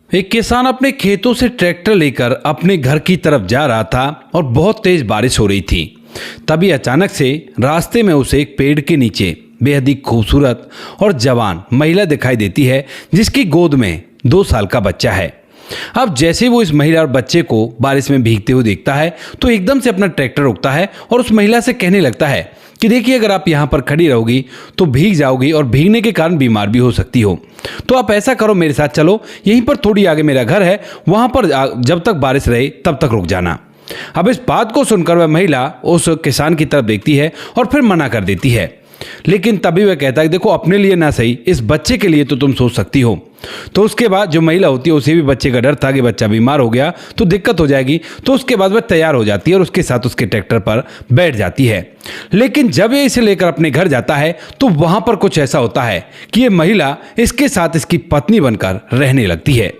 एक किसान अपने खेतों से ट्रैक्टर लेकर अपने घर की तरफ जा रहा था और बहुत तेज बारिश हो रही थी। तभी अचानक से रास्ते में उसे एक पेड़ के नीचे बेहद ही खूबसूरत और जवान महिला दिखाई देती है, जिसकी गोद में 2 साल का बच्चा है। अब जैसे वो इस महिला और बच्चे को बारिश में भीगते हुए देखता है तो एकदम से अपना ट्रैक्टर रोकता है और उस महिला से कहने लगता है कि देखिए, अगर आप यहाँ पर खड़ी रहोगी तो भीग जाओगी और भीगने के कारण बीमार भी हो सकती हो। तो आप ऐसा करो, मेरे साथ चलो, यहीं पर थोड़ी आगे मेरा घर है, वहाँ पर जब तक बारिश रहे तब तक रुक जाना। अब इस बात को सुनकर वह महिला उस किसान की तरफ देखती है और फिर मना कर देती है, लेकिन तभी वह कहता है देखो, अपने लिए ना सही, इस बच्चे के लिए तो तुम सोच सकती हो। तो उसके बाद जो महिला होती है उसे भी बच्चे का डर था कि बच्चा बीमार हो गया तो दिक्कत हो जाएगी। तो उसके बाद वह तैयार हो जाती है और उसके साथ उसके ट्रैक्टर पर बैठ जाती है। लेकिन जब ये इसे लेकर अपने घर जाता है तो वहां पर कुछ ऐसा होता है कि ये महिला इसके साथ इसकी पत्नी बनकर रहने लगती है।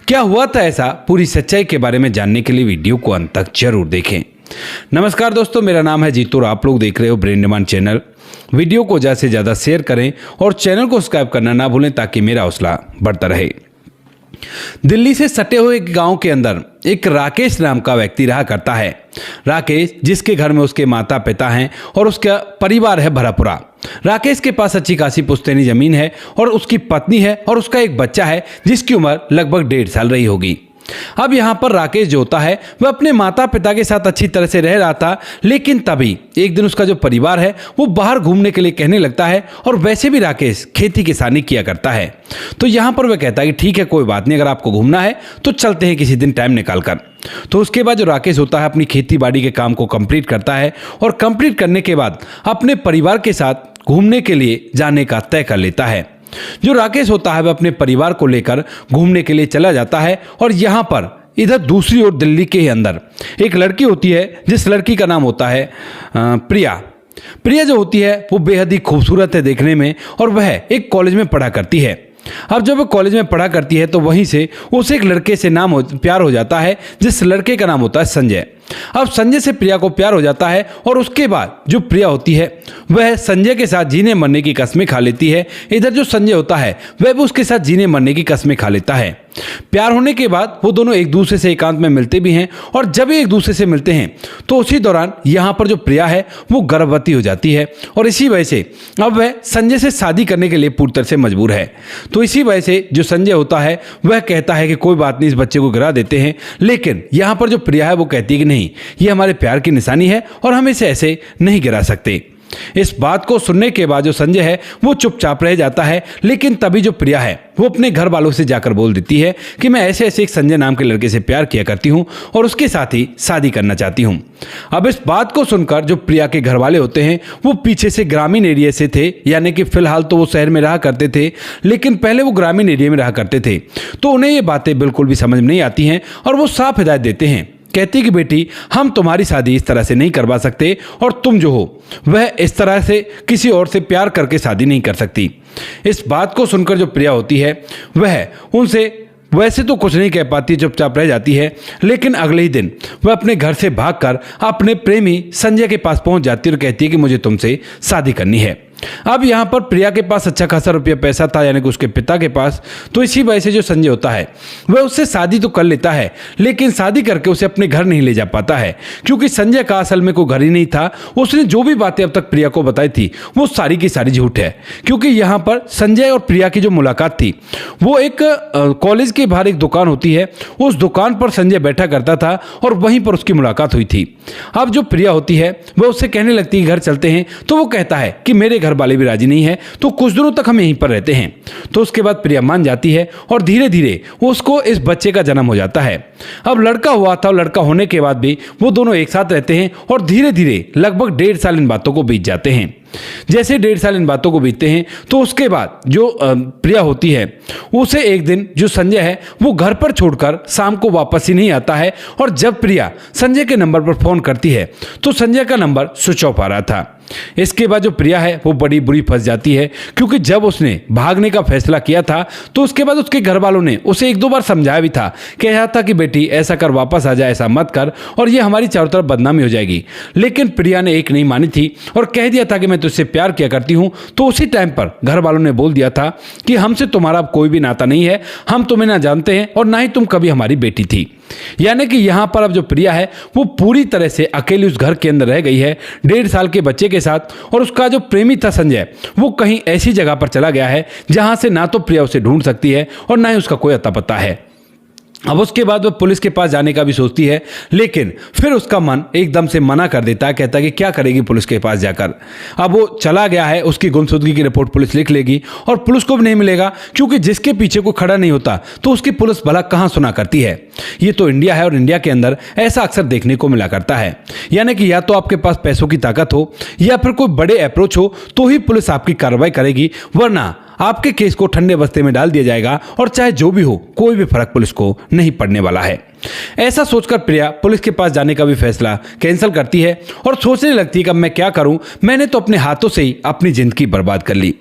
क्या हुआ था ऐसा, पूरी सच्चाई के बारे में जानने के लिए वीडियो को अंत तक जरूर देखें। नमस्कार दोस्तों, मेरा नाम है जीतू और आप लोग देख रहे हो ब्रेन डिमांड चैनल। वीडियो को ज़्यादा से ज़्यादा शेयर करें और चैनल को सब्सक्राइब करना ना भूलें ताकि मेरा हौसला बढ़ता रहे। दिल्ली से सटे हुए एक गांव के अंदर एक राकेश नाम का व्यक्ति रहा करता है। राकेश, जिसके घर में उसके माता पिता हैं और उसका परिवार है भरा पूरा। राकेश के पास अच्छी खासी पुश्तैनी जमीन है और उसकी पत्नी है और उसका एक बच्चा है जिसकी उम्र लगभग 1.5 साल रही होगी। अब यहाँ पर राकेश जो होता है वह अपने माता पिता के साथ अच्छी तरह से रह रहा था, लेकिन तभी एक दिन उसका जो परिवार है वो बाहर घूमने के लिए कहने लगता है। और वैसे भी राकेश खेती किसानी किया करता है, तो यहाँ पर वह कहता है कि ठीक है, कोई बात नहीं, अगर आपको घूमना है तो चलते हैं किसी दिन टाइम निकाल कर। तो उसके बाद जो राकेश होता है अपनी खेती बाड़ी के काम को कंप्लीट करता है और कंप्लीट करने के बाद अपने परिवार के साथ घूमने के लिए जाने का तय कर लेता है। जो राकेश होता है वह अपने परिवार को लेकर घूमने के लिए चला जाता है और यहाँ पर इधर दूसरी ओर दिल्ली के अंदर एक लड़की होती है, जिस लड़की का नाम होता है प्रिया। प्रिया जो होती है वो बेहद ही खूबसूरत है देखने में और वह एक कॉलेज में पढ़ा करती है। अब जब वो कॉलेज में पढ़ा करती है तो वहीं से उसे एक लड़के से प्यार हो जाता है, जिस लड़के का नाम होता है संजय। अब संजय से प्रिया को प्यार हो जाता है और उसके बाद जो प्रिया होती है वह संजय के साथ जीने मरने की कस्में खा लेती है। इधर जो संजय होता है वह भी उसके साथ जीने मरने की कस्में खा लेता है। प्यार होने के बाद वो दोनों एक दूसरे से एकांत में मिलते भी हैं और जब ये एक दूसरे से मिलते हैं तो उसी दौरान यहाँ पर जो प्रिया है वो गर्भवती हो जाती है और इसी वजह से अब वह संजय से शादी करने के लिए पूरी तरह से मजबूर है। तो इसी वजह से जो संजय होता है वह कहता है कि कोई बात नहीं, इस बच्चे को गिरा देते हैं। लेकिन यहाँ पर जो प्रिया है वो कहती है कि नहीं, ये हमारे प्यार की निशानी है और हम इसे ऐसे नहीं गिरा सकते। इस बात को सुनने के बाद जो संजय है वो चुपचाप रह जाता है, लेकिन तभी जो प्रिया है वो अपने घर वालों से जाकर बोल देती है कि मैं ऐसे ऐसे एक संजय नाम के लड़के से प्यार किया करती हूँ और उसके साथ ही शादी करना चाहती हूँ। अब इस बात को सुनकर जो प्रिया के घर वाले होते हैं वो पीछे से ग्रामीण एरिया से थे, यानी कि फिलहाल तो वो शहर में रहा करते थे, लेकिन पहले वो ग्रामीण एरिया में रहा करते थे। तो उन्हें ये बातें बिल्कुल भी समझ में नहीं आती हैं और वो साफ हिदायत देते हैं, कहती कि बेटी, हम तुम्हारी शादी इस तरह से नहीं करवा सकते और तुम जो हो वह इस तरह से किसी और से प्यार करके शादी नहीं कर सकती। इस बात को सुनकर जो प्रिया होती है वह उनसे वैसे तो कुछ नहीं कह पाती, चुपचाप रह जाती है। लेकिन अगले ही दिन वह अपने घर से भागकर अपने प्रेमी संजय के पास पहुंच जाती है और कहती है कि मुझे तुमसे शादी करनी है। अब यहाँ पर प्रिया के पास अच्छा खासा रुपया पैसा था, यानी कि उसके पिता के पास। तो इसी वजह से जो संजय होता है वह उससे शादी तो कर लेता है, लेकिन शादी करके उसे अपने घर नहीं ले जा पाता है, क्योंकि संजय का असल में कोई घर ही नहीं था। उसने जो भी बातें अब तक प्रिया को बताई थी वो सारी की सारी झूठ है, क्योंकि यहाँ पर संजय और प्रिया की जो मुलाकात थी वो एक कॉलेज के बाहर एक दुकान होती है, उस दुकान पर संजय बैठा करता था और वहीं पर उसकी मुलाकात हुई थी। अब जो प्रिया होती है वह उससे कहने लगती है घर चलते हैं, तो वो कहता है कि मेरे घर वाले भी राजी नहीं है, तो कुछ दिनों तक हम यहीं पर रहते हैं। तो उसके बाद प्रिया मान जाती है और धीरे धीरे उसको इस बच्चे का जन्म हो जाता है। अब लड़का हुआ था, लड़का होने के बाद भी वो दोनों एक साथ रहते हैं और धीरे धीरे लगभग 1.5 साल इन बातों को बीत जाते हैं। जैसे 1.5 साल इन बातों को बीतते हैं तो उसके बाद जो प्रिया होती है उसे एक दिन जो संजय है वो घर पर छोड़कर शाम को वापस ही नहीं आता है और जब प्रिया संजय के नंबर पर फोन करती है तो संजय का नंबर स्विच ऑफ आ रहा था। इसके बाद जो प्रिया है वो बड़ी बुरी फंस जाती है, क्योंकि जब उसने भागने का फैसला किया था तो उसके बाद उसके घर वालों ने उसे 1-2 बार समझाया भी था, कहा था कि बेटी ऐसा कर, वापस आ जा, ऐसा मत कर और ये हमारी चारों तरफ बदनामी हो जाएगी। लेकिन प्रिया ने एक नहीं मानी थी और कह दिया था कि मैं तो इससे प्यार किया करती हूँ, तो उसी टाइम पर घर वालों ने बोल दिया था कि हमसे तुम्हारा कोई भी नाता नहीं है, हम तुम्हें ना जानते हैं और ना ही तुम कभी हमारी बेटी थी। यानी कि यहाँ पर अब जो प्रिया है वो पूरी तरह से अकेली उस घर के अंदर रह गई है 1.5 साल के बच्चे के साथ, और उसका जो प्रेमी था संजय वो कहीं ऐसी जगह पर चला गया है जहां से ना तो प्रिया उसे ढूंढ सकती है और ना ही उसका कोई अता पता है। अब उसके बाद वह पुलिस के पास जाने का भी सोचती है, लेकिन फिर उसका मन एकदम से मना कर देता है, कहता है कि क्या करेगी पुलिस के पास जाकर। अब वो चला गया है, उसकी गुमशुदगी की रिपोर्ट पुलिस लिख लेगी और पुलिस को भी नहीं मिलेगा, क्योंकि जिसके पीछे कोई खड़ा नहीं होता तो उसकी पुलिस भला कहाँ सुना करती है। ये तो इंडिया है और इंडिया के अंदर ऐसा अक्सर देखने को मिला करता है, यानी कि या तो आपके पास पैसों की ताकत हो या फिर कोई बड़े अप्रोच हो तो ही पुलिस आपकी कार्रवाई करेगी, वरना आपके केस को ठंडे बस्ते में डाल दिया जाएगा और चाहे जो भी हो कोई भी फर्क पुलिस को नहीं पड़ने वाला है। ऐसा सोचकर प्रिया पुलिस के पास जाने का भी फैसला कैंसिल करती है और सोचने लगती है कि अब मैं क्या करूं, मैंने तो अपने हाथों से ही अपनी जिंदगी बर्बाद कर ली।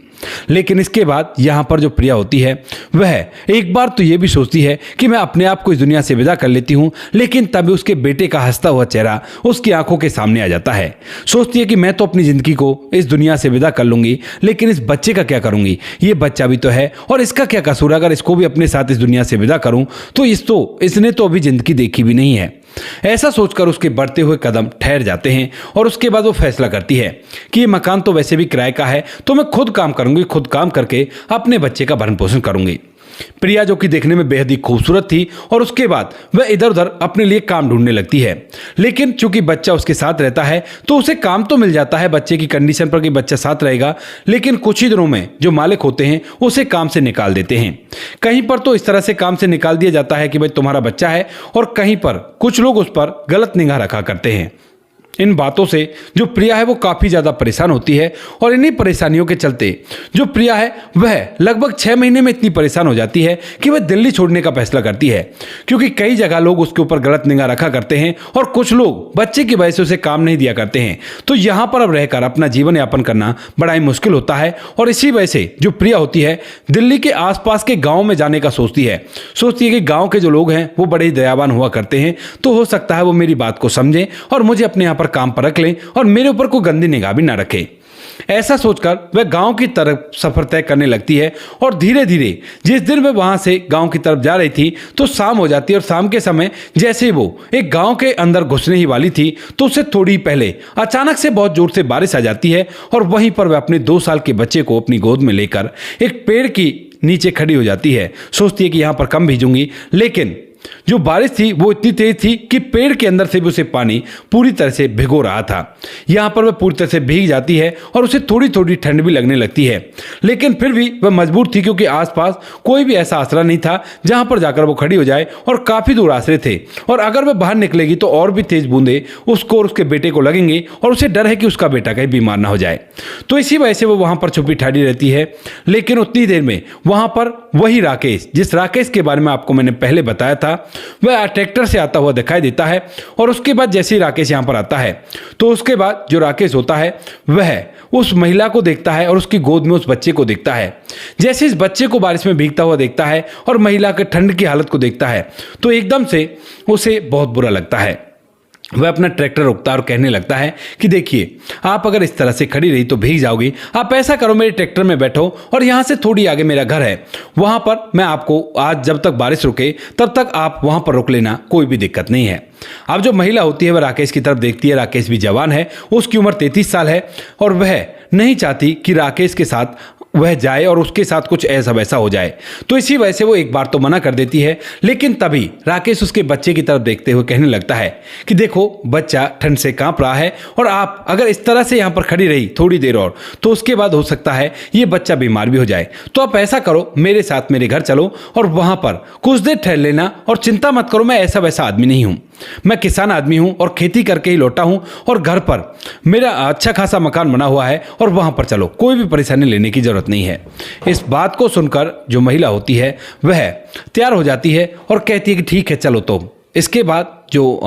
लेकिन इसके बाद यहाँ पर जो प्रिया होती है वह एक बार तो ये भी सोचती है कि मैं अपने आप को इस दुनिया से विदा कर लेती हूँ, लेकिन तभी उसके बेटे का हंसता हुआ चेहरा उसकी आंखों के सामने आ जाता है। सोचती है कि मैं तो अपनी जिंदगी को इस दुनिया से विदा कर लूंगी, लेकिन इस बच्चे का क्या करूंगी, ये बच्चा भी तो है और इसका क्या कसूर, अगर इसको भी अपने साथ इस दुनिया से विदा करूं तो इसने तो अभी जिंदगी देखी भी नहीं है। ऐसा सोचकर उसके बढ़ते हुए कदम ठहर जाते हैं और उसके बाद वो फैसला करती है कि ये मकान तो वैसे भी किराए का है, तो मैं खुद काम करूंगी, खुद काम करके अपने बच्चे का भरण पोषण करूंगी। प्रिया जो कि देखने में बेहद ही खूबसूरत थी और उसके बाद वह इधर उधर अपने लिए काम ढूंढने लगती है, लेकिन चूंकि बच्चा उसके साथ रहता है तो उसे काम तो मिल जाता है बच्चे की कंडीशन पर कि बच्चा साथ रहेगा, लेकिन कुछ ही दिनों में जो मालिक होते हैं उसे काम से निकाल देते हैं। कहीं पर तो इस तरह से काम से निकाल दिया जाता है कि भाई तुम्हारा बच्चा है, और कहीं पर कुछ लोग उस पर गलत निगाह रखा करते हैं। इन बातों से जो प्रिया है वो काफ़ी ज़्यादा परेशान होती है और इन्हीं परेशानियों के चलते जो प्रिया है वह लगभग 6 महीने में इतनी परेशान हो जाती है कि वह दिल्ली छोड़ने का फैसला करती है, क्योंकि कई जगह लोग उसके ऊपर गलत निगाह रखा करते हैं और कुछ लोग बच्चे की वजह से उसे काम नहीं दिया करते हैं। तो यहाँ पर अब रहकर अपना जीवन यापन करना बड़ा ही मुश्किल होता है और इसी वजह से जो प्रिया होती है दिल्ली के आसपास के गाँव में जाने का सोचती है कि गाँव के जो लोग हैं वो बड़े ही दयावान हुआ करते हैं, तो हो सकता है वो मेरी बात को समझें और मुझे अपने यहाँ पर काम पर रख लें और मेरे ऊपर कोई गंदी निगाह भी ना रखे। ऐसा सोचकर वह गांव की तरफ सफर तय करने लगती है और धीरे धीरे जिस दिन वह वहां से गांव की तरफ जा रही थी तो शाम हो जाती है, और शाम के समय जैसे ही वो एक गांव के अंदर घुसने ही वाली थी तो उससे थोड़ी पहले अचानक से बहुत जोर से बारिश आ जाती है और वहीं पर वह अपने 2 साल के बच्चे को अपनी गोद में लेकर एक पेड़ की नीचे खड़ी हो जाती है। सोचती है कि यहां पर कम भीजूंगी, लेकिन जो बारिश थी वो इतनी तेज थी कि पेड़ के अंदर से भी उसे पानी पूरी तरह से भिगो रहा था। यहाँ पर वह पूरी तरह से भीग जाती है और उसे थोड़ी थोड़ी ठंड भी लगने लगती है, लेकिन फिर भी वह मजबूर थी क्योंकि आसपास कोई भी ऐसा आसरा नहीं था जहाँ पर जाकर वो खड़ी हो जाए और काफ़ी दूर आसरे थे, और अगर वह बाहर निकलेगी तो और भी तेज बूंदे उसको और उसके बेटे को लगेंगे और उसे डर है कि उसका बेटा कहीं बीमार ना हो जाए। तो इसी वजह से वो वहाँ पर छुपी ठाड़ी रहती है। लेकिन उतनी देर में वहाँ पर वही राकेश, जिस राकेश के बारे में आपको मैंने पहले बताया था, वह ट्रैक्टर से आता हुआ दिखाई देता है। और उसके बाद जैसे ही राकेश यहाँ पर आता है तो उसके बाद जो राकेश होता है वह उस महिला को देखता है और उसकी गोद में उस बच्चे को देखता है। जैसे इस बच्चे को बारिश में भीगता हुआ देखता है और महिला के ठंड की हालत को देखता है तो एकदम से उसे बहुत बुरा लगता है। वह अपना ट्रैक्टर रोकता है और कहने लगता है कि देखिए, आप अगर इस तरह से खड़ी रही तो भीग जाओगी, आप ऐसा करो मेरे ट्रैक्टर में बैठो और यहाँ से थोड़ी आगे मेरा घर है, वहाँ पर मैं आपको आज जब तक बारिश रुके तब तक आप वहाँ पर रुक लेना, कोई भी दिक्कत नहीं है। अब जो महिला होती है वह राकेश की तरफ देखती है। राकेश भी जवान है, उसकी उम्र 33 साल है और वह नहीं चाहती कि राकेश के साथ वह जाए और उसके साथ कुछ ऐसा वैसा हो जाए, तो इसी वजह से वो एक बार तो मना कर देती है। लेकिन तभी राकेश उसके बच्चे की तरफ देखते हुए कहने लगता है कि देखो, बच्चा ठंड से कांप रहा है और आप अगर इस तरह से यहाँ पर खड़ी रही थोड़ी देर और तो उसके बाद हो सकता है ये बच्चा बीमार भी हो जाए, तो आप ऐसा करो मेरे साथ मेरे घर चलो और वहाँ पर कुछ देर ठहर लेना और चिंता मत करो, मैं ऐसा वैसा आदमी नहीं हूँ, मैं किसान आदमी हूँ और खेती करके ही लौटा हूँ और घर पर मेरा अच्छा खासा मकान बना हुआ है और वहाँ पर चलो, कोई भी परेशानी लेने की जरूरत नहीं है। इस बात को सुनकर जो महिला होती है वह तैयार हो जाती है और कहती है कि ठीक है चलो। तो इसके बाद जो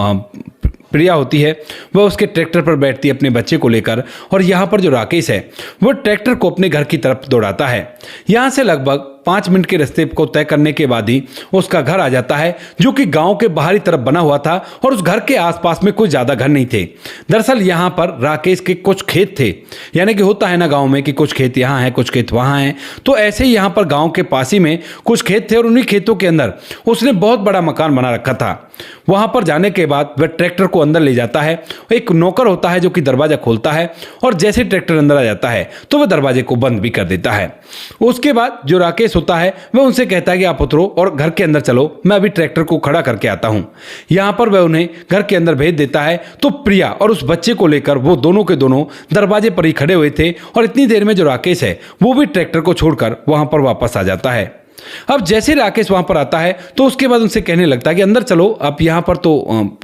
प्रिया होती है वह उसके ट्रैक्टर पर बैठती है अपने बच्चे को लेकर, और यहाँ पर जो राकेश है वह ट्रैक्टर को अपने घर की तरफ दौड़ाता है। यहाँ से लगभग 5 मिनट के रास्ते को तय करने के बाद ही उसका घर आ जाता है, जो कि गांव के बाहरी तरफ बना हुआ था और उस घर के आसपास में कोई ज्यादा घर नहीं थे। दरअसल यहाँ पर राकेश के कुछ खेत थे, यानी कि होता है ना गांव में कि कुछ खेत यहाँ हैं, कुछ खेत वहाँ हैं। तो ऐसे ही यहाँ पर गांव के पास ही में कुछ खेत थे और उन्हीं खेतों के अंदर उसने बहुत बड़ा मकान बना रखा था। वहां पर जाने के बाद वह ट्रैक्टर को अंदर ले जाता है। एक नौकर होता है जो कि दरवाजा खोलता है और जैसे ट्रैक्टर अंदर आ जाता है तो वह दरवाजे को बंद भी कर देता है। उसके बाद जो राकेश होता है वह उनसे कहता है कि आप उतरो और घर के अंदर चलो, मैं अभी ट्रैक्टर को खड़ा करके आता हूं। यहां पर वह उन्हें घर के अंदर भेज देता है। तो प्रिया और उस बच्चे को लेकर वो दोनों के दोनों दरवाजे पर ही खड़े हुए थे और इतनी देर में जो राकेश है वो भी ट्रैक्टर को छोड़कर वहां पर वापस आ जाता है। अब जैसे राकेश वहां पर आता है तो उसके बाद उनसे कहने लगता है कि अंदर चलो, आप यहाँ पर तो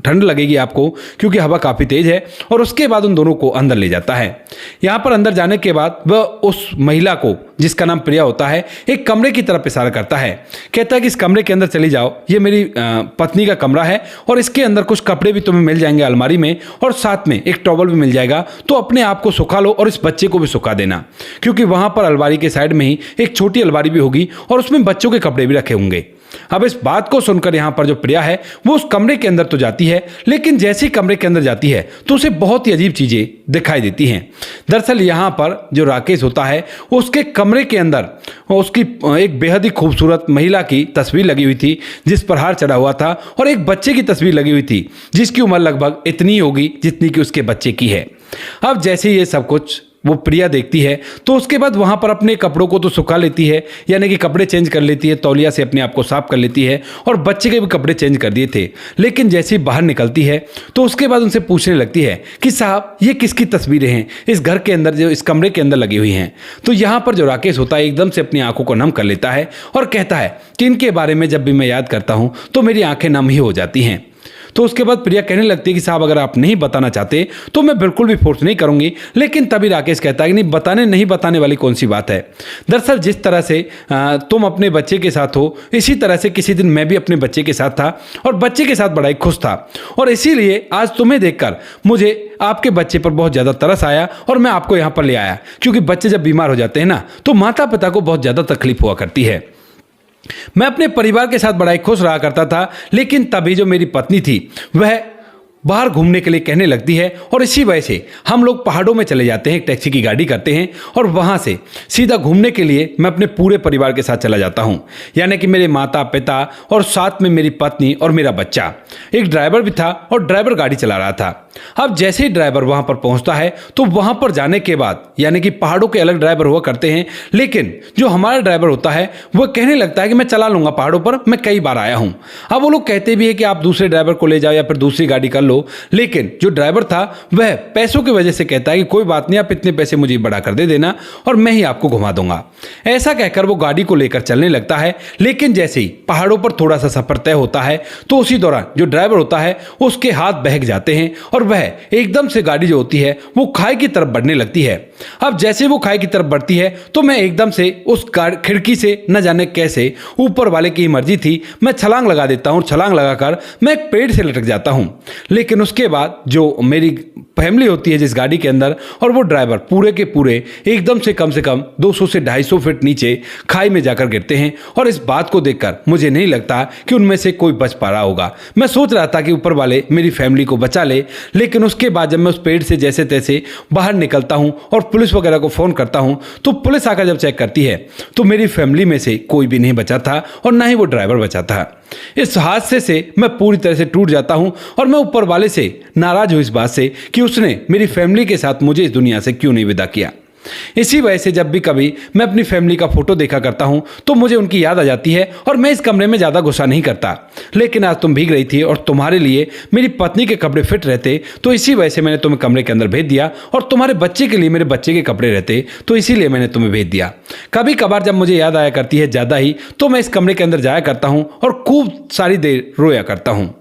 ठंड लगेगी आपको क्योंकि हवा काफ़ी तेज है। और उसके बाद उन दोनों को अंदर ले जाता है। यहाँ पर अंदर जाने के बाद वह उस महिला को, जिसका नाम प्रिया होता है, एक कमरे की तरफ इशारा करता है। कहता है कि इस कमरे के अंदर चली जाओ, ये मेरी पत्नी का कमरा है और इसके अंदर कुछ कपड़े भी तुम्हें मिल जाएंगे अलमारी में और साथ में एक टॉवल भी मिल जाएगा। तो अपने आप को सुखा लो और इस बच्चे को भी सुखा देना, क्योंकि वहाँ पर अलमारी के साइड में ही एक छोटी अलमारी भी होगी और उसमें बच्चों के कपड़े भी रखे होंगे। अब इस बात को सुनकर यहाँ पर जो प्रिया है वो उस कमरे के अंदर तो जाती है, लेकिन जैसे ही कमरे के अंदर जाती है तो उसे बहुत ही अजीब चीजें दिखाई देती हैं। दरअसल यहाँ पर जो राकेश होता है उसके कमरे के अंदर उसकी एक बेहद ही खूबसूरत महिला की तस्वीर लगी हुई थी जिस पर हार चढ़ा हुआ था और एक बच्चे की तस्वीर लगी हुई थी जिसकी उम्र लगभग इतनी होगी जितनी कि उसके बच्चे की है। अब जैसे ये सब कुछ वो प्रिया देखती है तो उसके बाद वहां पर अपने कपड़ों को तो सुखा लेती है, यानी कि कपड़े चेंज कर लेती है, तौलिया से अपने आप को साफ कर लेती है और बच्चे के भी कपड़े चेंज कर दिए थे। लेकिन जैसे ही बाहर निकलती है तो उसके बाद उनसे पूछने लगती है कि साहब ये किसकी तस्वीरें हैं इस घर के अंदर, जो इस कमरे के अंदर लगी हुई हैं। तो यहाँ पर जो राकेश होता है एकदम से अपनी आंखों को नम कर लेता है और कहता है कि इनके बारे में जब भी मैं याद करता हूँ तो मेरी आंखें नम ही हो जाती हैं। तो उसके बाद प्रिया कहने लगती है कि साहब अगर आप नहीं बताना चाहते तो मैं बिल्कुल भी फोर्स नहीं करूंगी। लेकिन तभी राकेश कहता है कि नहीं बताने वाली कौन सी बात है। दरअसल जिस तरह से तुम अपने बच्चे के साथ हो, इसी तरह से किसी दिन मैं भी अपने बच्चे के साथ था और बच्चे के साथ बड़ा ही खुश था और इसीलिए आज तुम्हें देखकर मुझे आपके बच्चे पर बहुत ज़्यादा तरस आया और मैं आपको यहाँ पर ले आया, क्योंकि बच्चे जब बीमार हो जाते हैं ना तो माता पिता को बहुत ज़्यादा तकलीफ हुआ करती है। मैं अपने परिवार के साथ बड़ा ही खुश रहा करता था, लेकिन तभी जो मेरी पत्नी थी वह बाहर घूमने के लिए कहने लगती है और इसी वजह से हम लोग पहाड़ों में चले जाते हैं, एक टैक्सी की गाड़ी करते हैं और वहाँ से सीधा घूमने के लिए मैं अपने पूरे परिवार के साथ चला जाता हूँ, यानी कि मेरे माता पिता और साथ में मेरी पत्नी और मेरा बच्चा। एक ड्राइवर भी था और ड्राइवर गाड़ी चला रहा था। अब जैसे ही ड्राइवर वहाँ पर पहुँचता है तो वहाँ पर जाने के बाद, यानी कि पहाड़ों के अलग ड्राइवर हुआ करते हैं, लेकिन जो हमारा ड्राइवर होता है वह कहने लगता है कि मैं चला लूँगा पहाड़ों पर, मैं कई बार आया हूँ। अब वो लोग कहते भी है कि आप दूसरे ड्राइवर को ले जाओ या फिर दूसरी गाड़ी कर लो, लेकिन जो ड्राइवर था वह पैसों की वजह से कहता है कि कोई बात नहीं, आप इतने पैसे मुझे बढ़ा कर दे देना और मैं ही आपको घुमा दूंगा। ऐसा कहकर वो गाड़ी को लेकर चलने लगता है। लेकिन जैसे ही पहाड़ों पर थोड़ा सा सफर तय होता है तो उसी दौरान जो ड्राइवर होता है उसके हाथ बहक जाते हैं और वह एकदम से गाड़ी जो होती है वो खाई की तरफ बढ़ने लगती है। अब जैसे वो खाई की तरफ बढ़ती है तो मैं एकदम से उस खिड़की से न जाने कैसे, ऊपर वाले की मर्जी थी, मैं छलांग लगा देता हूँ। छलांग लगाकर मैं एक पेड़ से लटक जाता हूँ। लेकिन उसके बाद जो मेरी फैमिली होती है जिस गाड़ी के अंदर और वो ड्राइवर पूरे के पूरे एकदम से कम 200 से 250 फीट नीचे खाई में जाकर गिरते हैं। और इस बात को देखकर मुझे नहीं लगता कि उनमें से कोई बच पा रहा होगा। मैं सोच रहा था कि ऊपर वाले मेरी फैमिली को बचा ले, लेकिन उसके बाद जब मैं उस पेड़ से जैसे तैसे बाहर निकलता हूं और पुलिस वगैरह को फ़ोन करता हूं तो पुलिस आकर जब चेक करती है तो मेरी फैमिली में से कोई भी नहीं बचा था और ना ही वो ड्राइवर बचा था। इस हादसे से मैं पूरी तरह से टूट जाता हूं और मैं ऊपर वाले से नाराज हूं इस बात से कि उसने मेरी फैमिली के साथ मुझे इस दुनिया से क्यों नहीं विदा किया। इसी वजह से जब भी कभी मैं अपनी फैमिली का फोटो देखा करता हूं तो मुझे उनकी याद आ जाती है और मैं इस कमरे में ज़्यादा गुस्सा नहीं करता। लेकिन आज तुम भीग रही थी और तुम्हारे लिए मेरी पत्नी के कपड़े फिट रहते तो इसी वजह से मैंने तुम्हें कमरे के अंदर भेज दिया और तुम्हारे बच्चे के लिए मेरे बच्चे के कपड़े रहते तो इसीलिए मैंने तुम्हें भेज दिया। कभी कभार जब मुझे याद आया करती है ज़्यादा ही तो मैं इस कमरे के अंदर जाया करता हूँ और खूब सारी देर रोया करता हूँ।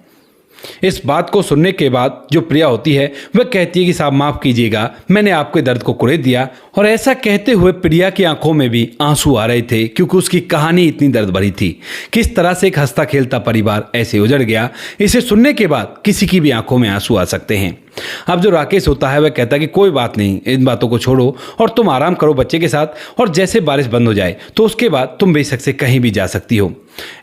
इस बात को सुनने के बाद जो प्रिया होती है वह कहती है कि साहब माफ़ कीजिएगा, मैंने आपके दर्द को कुरेद दिया। और ऐसा कहते हुए प्रिया की आंखों में भी आंसू आ रहे थे क्योंकि उसकी कहानी इतनी दर्द भरी थी। किस तरह से एक हंसता खेलता परिवार ऐसे उजड़ गया, इसे सुनने के बाद किसी की भी आंखों में आंसू आ सकते हैं। अब जो राकेश होता है वह कहता है कि कोई बात नहीं, इन बातों को छोड़ो और तुम आराम करो बच्चे के साथ, और जैसे बारिश बंद हो जाए तो उसके बाद तुम बेशक से कहीं भी जा सकती हो।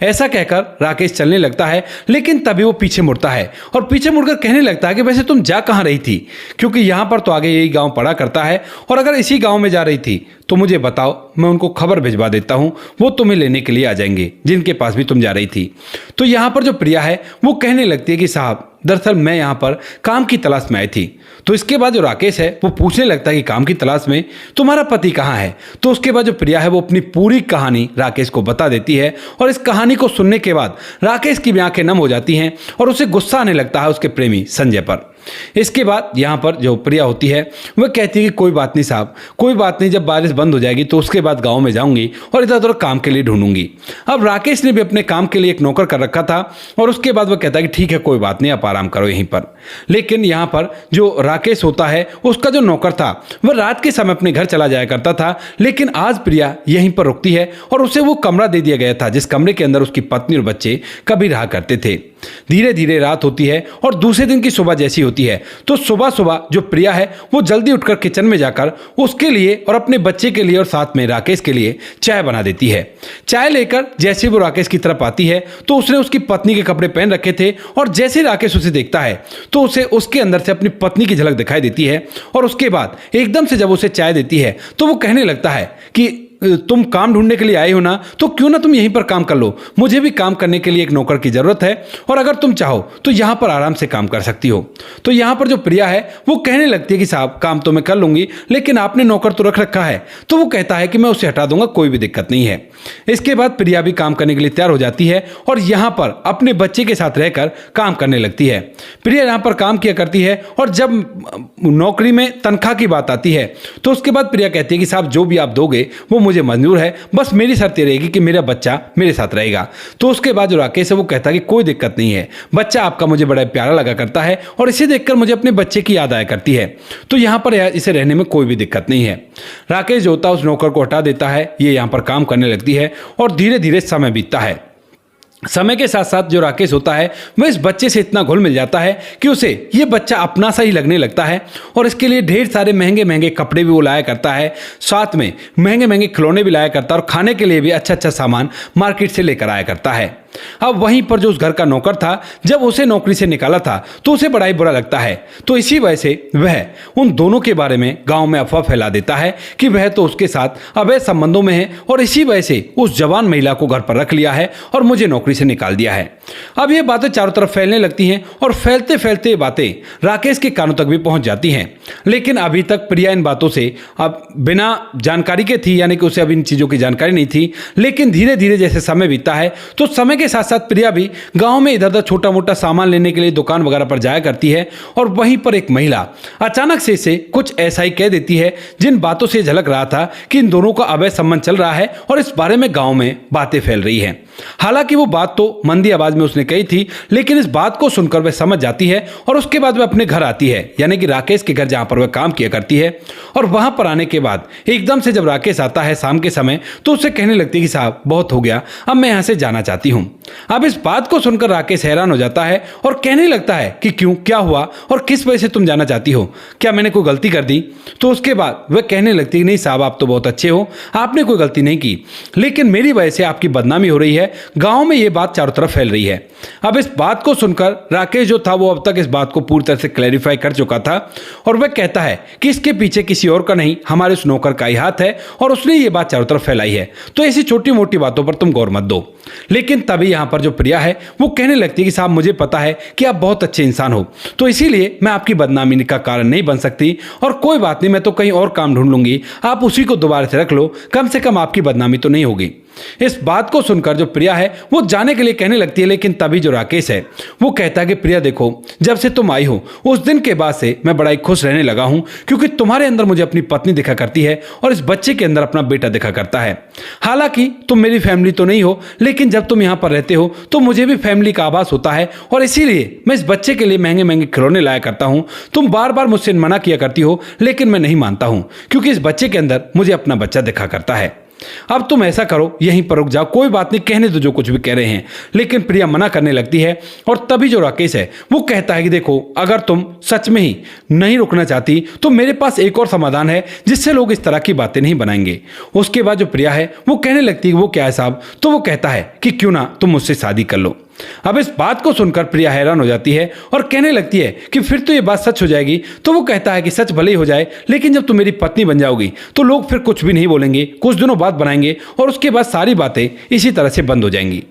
ऐसा कहकर राकेश चलने लगता है, लेकिन तभी वो पीछे मुड़ता है और पीछे मुड़कर कहने लगता है कि वैसे तुम जा कहाँ रही थी, क्योंकि यहाँ पर तो आगे यही गांव पड़ा करता है, और अगर इसी गांव में जा रही थी तो मुझे बताओ, मैं उनको खबर भिजवा देता हूँ, वो तुम्हें लेने के लिए आ जाएंगे जिनके पास भी तुम जा रही थी। तो यहाँ पर जो प्रिया है वो कहने लगती है कि साहब दरअसल मैं यहाँ पर काम की तलाश में आई थी। तो इसके बाद जो राकेश है वो पूछने लगता है कि काम की तलाश में तुम्हारा पति कहाँ है। तो उसके बाद जो प्रिया है वो अपनी पूरी कहानी राकेश को बता देती है, और इस कहानी को सुनने के बाद राकेश की भी आंखें नम हो जाती हैं और उसे गुस्सा आने लगता है उसके प्रेमी संजय पर। इसके बाद यहाँ पर जो प्रिया होती है वह कहती है कि कोई बात नहीं साहब, कोई बात नहीं, जब बारिश बंद हो जाएगी तो उसके बाद गांव में जाऊंगी और इधर उधर काम के लिए ढूंढूंगी। अब राकेश ने भी अपने काम के लिए एक नौकर कर रखा था, और उसके बाद वह कहता है कि ठीक है कोई बात नहीं, आप आराम करो यहीं पर। लेकिन यहाँ पर जो राकेश होता है उसका जो नौकर था वह रात के समय अपने घर चला जाया करता था, लेकिन आज प्रिया यहीं पर रुकती है और उसे वो कमरा दे दिया गया था जिस कमरे के अंदर उसकी पत्नी और बच्चे कभी रहा करते थे। धीरे धीरे रात होती है और दूसरे दिन की सुबह जैसी होती है तो सुबह सुबह जो प्रिया है वो जल्दी उठकर किचन में जाकर उसके लिए और अपने बच्चे के लिए और साथ में राकेश के लिए चाय बना देती है। चाय लेकर जैसे वो राकेश की तरफ आती है तो उसने उसकी पत्नी के कपड़े पहन रखे थे, और जैसे राकेश उसे देखता है तो उसे उसके अंदर से अपनी पत्नी की झलक दिखाई देती है, और उसके बाद एकदम से जब उसे चाय देती है तो वो कहने लगता है कि तुम काम ढूंढने के लिए आए हो ना, तो क्यों ना तुम यहीं पर काम कर लो, मुझे भी काम करने के लिए एक नौकर की जरूरत है, और अगर तुम चाहो तो यहाँ पर आराम से काम कर सकती हो। तो यहाँ पर जो प्रिया है वो कहने लगती है कि साहब काम तो मैं कर लूंगी, लेकिन आपने नौकर तो रख रखा है। तो वो कहता है कि मैं उसे हटा दूंगा, कोई भी दिक्कत नहीं है। इसके बाद प्रिया भी काम करने के लिए तैयार हो जाती है और यहाँ पर अपने बच्चे के साथ रहकर काम करने लगती है। प्रिया यहाँ पर काम किया करती है, और जब नौकरी में तनख्वाह की बात आती है तो उसके बाद प्रिया कहती है कि साहब जो भी आप दोगे वो मुझे मंजूर है, बस मेरी शर्त ये रहेगी कि मेरा बच्चा मेरे साथ रहेगा। तो उसके बाद जो राकेश है वो कहता है कि कोई दिक्कत नहीं है, बच्चा आपका मुझे बड़ा प्यारा लगा करता है और इसे देखकर मुझे अपने बच्चे की याद आया करती है, तो यहाँ पर इसे रहने में कोई भी दिक्कत नहीं है। राकेश जो होता है उस नौकर को हटा देता है, ये यहाँ पर काम करने लगती है और धीरे धीरे समय बीतता है। समय के साथ साथ जो राकेश होता है वह इस बच्चे से इतना घुल मिल जाता है कि उसे ये बच्चा अपना सा ही लगने लगता है, और इसके लिए ढेर सारे महंगे महंगे कपड़े भी वो लाया करता है, साथ में महंगे महंगे खिलौने भी लाया करता है, और खाने के लिए भी अच्छा अच्छा सामान मार्केट से लेकर आया करता है। अब वहीं पर जो उस घर का नौकर था जब उसे नौकरी से निकाला था तो उसे बड़ा ही बुरा लगता है, तो इसी वजह से वह उन दोनों के बारे में गांव में अफवाह फैला देता है कि वह तो उसके साथ अवैध संबंधों में है, और इसी वजह से उस जवान महिला को घर पर रख लिया है और मुझे नौकरी से निकाल दिया है। अब ये बातें चारों तरफ फैलने लगती हैं, और फैलते फैलते ये बातें राकेश के कानों तक भी पहुंच जाती हैं। लेकिन अभी तक प्रिया इन बातों से अब बिना जानकारी के थी, यानी कि उसे अभी इन चीज़ों की जानकारी नहीं थी। लेकिन धीरे धीरे जैसे समय बीतता है तो समय के साथ साथ प्रिया भी गांव में इधर उधर छोटा मोटा सामान लेने के लिए दुकान वगैरह पर जाया करती है, और वहीं पर एक महिला अचानक से इसे कुछ ऐसा ही कह देती है जिन बातों से झलक रहा था कि इन दोनों का अवैध संबंध चल रहा है और इस बारे में गांव में बातें फैल रही हैं। हालांकि वो बात तो मंदी आवाज में उसने कही थी, लेकिन इस बात को सुनकर वह समझ जाती है और उसके बाद वह अपने घर आती है, यानी कि राकेश के घर जहां पर वह काम किया करती है। और वहां पर आने के बाद एकदम से जब राकेश आता है शाम के समय तो उससे कहने लगती है कि साहब बहुत हो गया, अब मैं यहां से जाना चाहती हूं। अब इस बात को सुनकर राकेश हैरान हो जाता है और कहने लगता है कि क्यों, क्या हुआ और किस वजह से तुम जाना चाहती हो, क्या मैंने कोई गलती कर दी? तो उसके बाद वह कहने लगती है नहीं साहब आप तो बहुत अच्छे हो, आपने कोई गलती नहीं की, लेकिन मेरी वजह से आपकी बदनामी हो रही है, गांव में ये बात चारों तरफ फैल रही है। अब इस बात को सुनकर राकेश जो था वो अब तक इस बात को पूरी तरह से क्लैरिफाई कर चुका था, और वह कहता है कि इसके पीछे किसी और का नहीं हमारे उस नौकर का ही हाथ है और उसने ये बात चारों तरफ फैलाई है, तो ऐसी छोटी मोटी बातों पर तुम गौर मत दो। लेकिन तभी यहां पर जो प्रिया है वो कहने लगती है कि साहब मुझे पता है कि आप बहुत अच्छे इंसान हो, तो इसीलिए मैं आपकी बदनामी का कारण नहीं बन सकती, और कोई बात नहीं, मैं तो कहीं और काम ढूंढ लूंगी, आप उसी को दोबारा से रख लो, कम से कम आपकी बदनामी तो नहीं होगी। इस बात को सुनकर जो प्रिया है वो जाने के लिए कहने लगती है, लेकिन तभी जो राकेश है वो कहता है कि प्रिया देखो, जब से तुम आई हो उस दिन के बाद से मैं बड़ा ही खुश रहने लगा हूं, क्योंकि तुम्हारे अंदर मुझे अपनी पत्नी दिखा करती है और इस बच्चे के अंदर अपना बेटा दिखा करता है। हालांकि तुम मेरी फैमिली तो नहीं हो, लेकिन जब तुम यहां पर रहते हो तो मुझे भी फैमिली का आभास होता है, और इसीलिए मैं इस बच्चे के लिए महंगे महंगे खिलौने लाया करता हूं। तुम बार बार मुझसे मना किया करती हो, लेकिन मैं नहीं मानता हूं, क्योंकि इस बच्चे के अंदर मुझे अपना बच्चा दिखा करता है। अब तुम ऐसा करो, यहीं पर रुक जाओ, कोई बात नहीं, कहने दो जो कुछ भी कह रहे हैं। लेकिन प्रिया मना करने लगती है और तभी जो राकेश है वो कहता है कि देखो, अगर तुम सच में ही नहीं रुकना चाहती तो मेरे पास एक और समाधान है जिससे लोग इस तरह की बातें नहीं बनाएंगे। उसके बाद जो प्रिया है वो कहने लगती है कि वो क्या है साहब, तो वो कहता है कि क्यों ना तुम मुझसे शादी कर लो। अब इस बात को सुनकर प्रिया हैरान हो जाती है और कहने लगती है कि फिर तो ये बात सच हो जाएगी। तो वो कहता है कि सच भले ही हो जाए, लेकिन जब तुम मेरी पत्नी बन जाओगी तो लोग फिर कुछ भी नहीं बोलेंगे, कुछ दिनों बाद बनाएंगे और उसके बाद सारी बातें इसी तरह से बंद हो जाएंगी।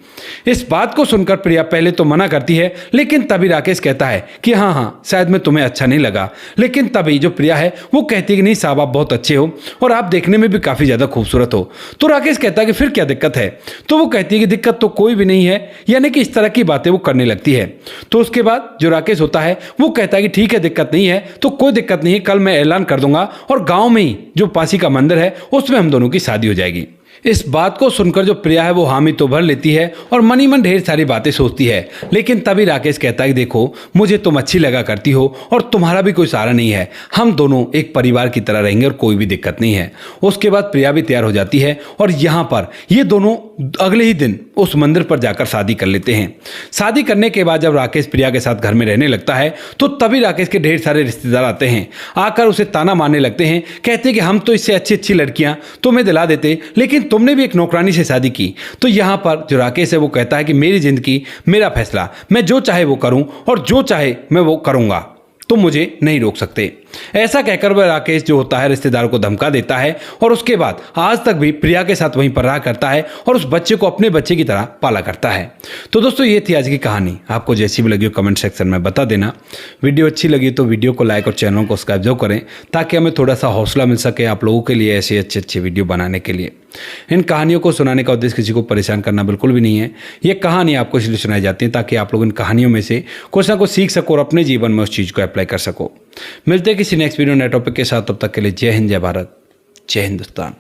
इस बात को सुनकर प्रिया पहले तो मना करती है, लेकिन तभी राकेश कहता है कि हाँ हाँ, शायद मैं तुम्हें अच्छा नहीं लगा। लेकिन तभी जो प्रिया है वो कहती है कि नहीं साहब, आप बहुत अच्छे हो और आप देखने में भी काफ़ी ज़्यादा खूबसूरत हो। तो राकेश कहता है कि फिर क्या दिक्कत है। तो वो कहती है कि दिक्कत तो कोई भी नहीं है, यानी कि इस तरह की बातें वो करने लगती है। तो उसके बाद जो राकेश होता है वो कहता है कि ठीक है, दिक्कत नहीं है तो कोई दिक्कत नहीं है, कल मैं ऐलान कर दूंगा और गांव में ही जो पासी का मंदिर है उसमें हम दोनों की शादी हो जाएगी। इस बात को सुनकर जो प्रिया है वो हामी तो भर लेती है और मन ही मन ढेर सारी बातें सोचती है। लेकिन तभी राकेश कहता है कि देखो, मुझे तुम अच्छी लगा करती हो और तुम्हारा भी कोई सहारा नहीं है, हम दोनों एक परिवार की तरह रहेंगे और कोई भी दिक्कत नहीं है। उसके बाद प्रिया भी तैयार हो जाती है और यहाँ पर ये दोनों अगले ही दिन उस मंदिर पर जाकर शादी कर लेते हैं। शादी करने के बाद जब राकेश प्रिया के साथ घर में रहने लगता है तो तभी राकेश के ढेर सारे रिश्तेदार आते हैं, आकर उसे ताना मारने लगते हैं। कहते हैं कि हम तो इससे अच्छी अच्छी लड़कियां तुम्हें दिला देते, लेकिन तुमने भी एक नौकरानी से शादी की। तो यहाँ पर जो राकेश है वो कहता है कि मेरी जिंदगी मेरा फैसला, मैं जो चाहे वो करूं और जो चाहे मैं वो करूंगा, तुम मुझे नहीं रोक सकते। ऐसा कहकर वह राकेश जो होता है रिश्तेदारों को धमका देता है और उसके बाद आज तक भी प्रिया के साथ वहीं पर रहा करता है और उस बच्चे को अपने बच्चे की तरह पाला करता है। तो दोस्तों, ये थी आज की कहानी। आपको जैसी भी लगी हो कमेंट सेक्शन में बता देना। वीडियो अच्छी लगी तो वीडियो को लाइक और चैनल को सब्सक्राइब जरूर करें, ताकि हमें थोड़ा सा हौसला मिल सके आप लोगों के लिए ऐसे अच्छे वीडियो बनाने के लिए। इन कहानियों को सुनाने का उद्देश्य किसी को परेशान करना बिल्कुल भी नहीं है। ये कहानी आपको इसलिए सुनाई जाती है ताकि आप लोग इन कहानियों में से कुछ ना कुछ सीख सको और अपने जीवन में उस चीज़ को अप्लाई कर सको। मिलते हैं किसी नेक्स्ट वीडियो नए टॉपिक के साथ, तब तक के लिए जय हिंद, जय भारत, जय हिंदुस्तान।